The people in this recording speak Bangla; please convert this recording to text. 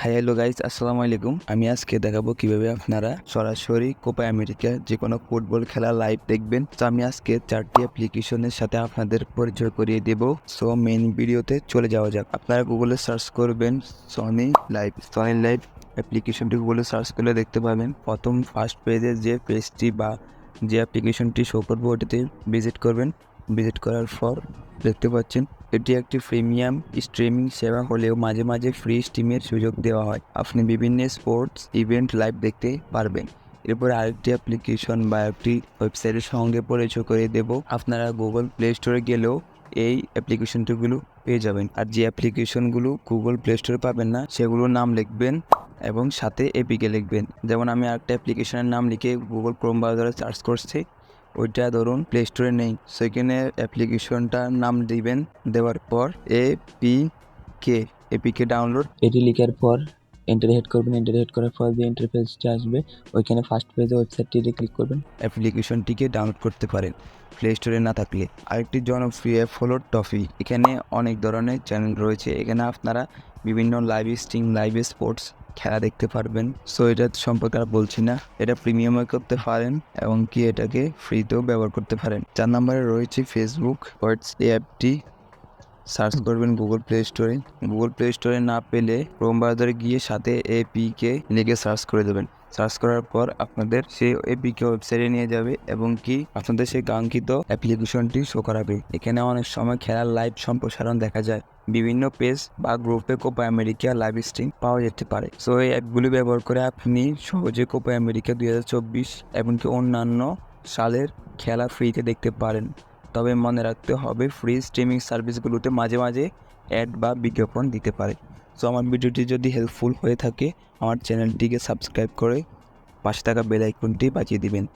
হাই হ্যালো গাইস, আসসালামু আলাইকুম। আমি আজকে দেখাবো কিভাবে আপনারা সরাসরি কোপা আমেরিকা যে কোনো ফুটবল খেলা লাইভ দেখবেন। তো আমি আজকে 4টি অ্যাপ্লিকেশনের সাথে আপনাদের পরিচয় করিয়ে দেব। সো মেইন ভিডিওতে চলে যাওয়া যাক। আপনারা গুগলে সার্চ করবেন সনি লাইভ অ্যাপ্লিকেশনটি গুগলে সার্চ করলে দেখতে পাবেন। প্রথম ফার্স্ট পেজে যে পেজটি বা যে অ্যাপ্লিকেশনটি শো করবে ওটিতে ভিজিট করবেন। ভিজিট করার পর দেখতে পাচ্ছেন এটি একটি প্রিমিয়াম স্ট্রিমিং সেবা হলেও মাঝে মাঝে ফ্রি স্ট্রিমের সুযোগ দেওয়া হয়। আপনি বিভিন্ন স্পোর্টস ইভেন্ট লাইভ দেখতে পারবেন। এরপর আরেকটি অ্যাপ্লিকেশন বা একটি ওয়েবসাইটের সঙ্গে পরিচয় করে দেব। আপনারা গুগল প্লে স্টোরে গেলেও এই অ্যাপ্লিকেশনগুলো পেয়ে যাবেন। আর যে অ্যাপ্লিকেশনগুলো গুগল প্লে স্টোরে পাবেন না সেগুলোর নাম লিখবেন এবং সাথে এপিকে লিখবেন। যেমন আমি আরেকটা অ্যাপ্লিকেশনের নাম লিখে গুগল ক্রোম ব্রাউজারে সার্চ করছি, ওইটা ধরুন প্লে স্টোরে নেই, সেখানে অ্যাপ্লিকেশনটার নাম দিবেন। দেওয়ার পর এপিকে ডাউনলোড এটি লিখার পর এন্টার হিট করবেন। এন্টার হিট করার পর যে ইন্টারফেসটা আসবে ওইখানে ফার্স্ট পেজে ওয়েবসাইটটিতে ক্লিক করবেন। অ্যাপ্লিকেশনটিকে ডাউনলোড করতে পারেন প্লে স্টোরে না থাকলে। আরেকটি জনপ্রিয় অ্যাপ হলো টফি। এখানে অনেক ধরনের চ্যানেল রয়েছে। এখানে আপনারা বিভিন্ন লাইভ স্ট্রিম লাইভ স্পোর্টস খেলা দেখতে পারবেন। সো এটা সম্পর্কে আর বলছি না, এটা প্রিমিয়ামও করতে পারেন এবং কি এটাকে ফ্রিতেও ব্যবহার করতে পারেন। 4 নম্বরে রয়েছে ফেসবুক। এই অ্যাপটি সার্চ করবেন গুগল প্লে স্টোরে না পেলে ক্রোম ব্রাউজারে গিয়ে সাথে এপিকে লিখে সার্চ করে দেবেন। সার্চ করার পর আপনাদের সেই এপিকে ওয়েবসাইটে নিয়ে যাবে এবং কি আপনাদের সেই কাঙ্ক্ষিত অ্যাপ্লিকেশনটি শো করাবে। এখানে অনেক সময় খেলার লাইভ সম্প্রসারণ দেখা যায়। বিভিন্ন পেজ বা গ্রুপে কোপা আমেরিকা লাইভ স্ট্রিম পাওয়া যেতে পারে। সো এই অ্যাপগুলি ব্যবহার করে আপনি সহজে কোপা আমেরিকা 2024 এমনকি অন্যান্য সালের খেলা ফ্রিতে দেখতে পারেন। তবে মনে রাখতে হবে ফ্রি স্ট্রিমিং সার্ভিসগুলোতে মাঝে মাঝে অ্যাড বা বিজ্ঞাপন দিতে পারে। সো আমার ভিডিওটি যদি হেল্পফুল হয়ে থাকে আমার চ্যানেলটিকে সাবস্ক্রাইব করে পাশে থাকা বেল আইকনটি বাজিয়ে দিবেন।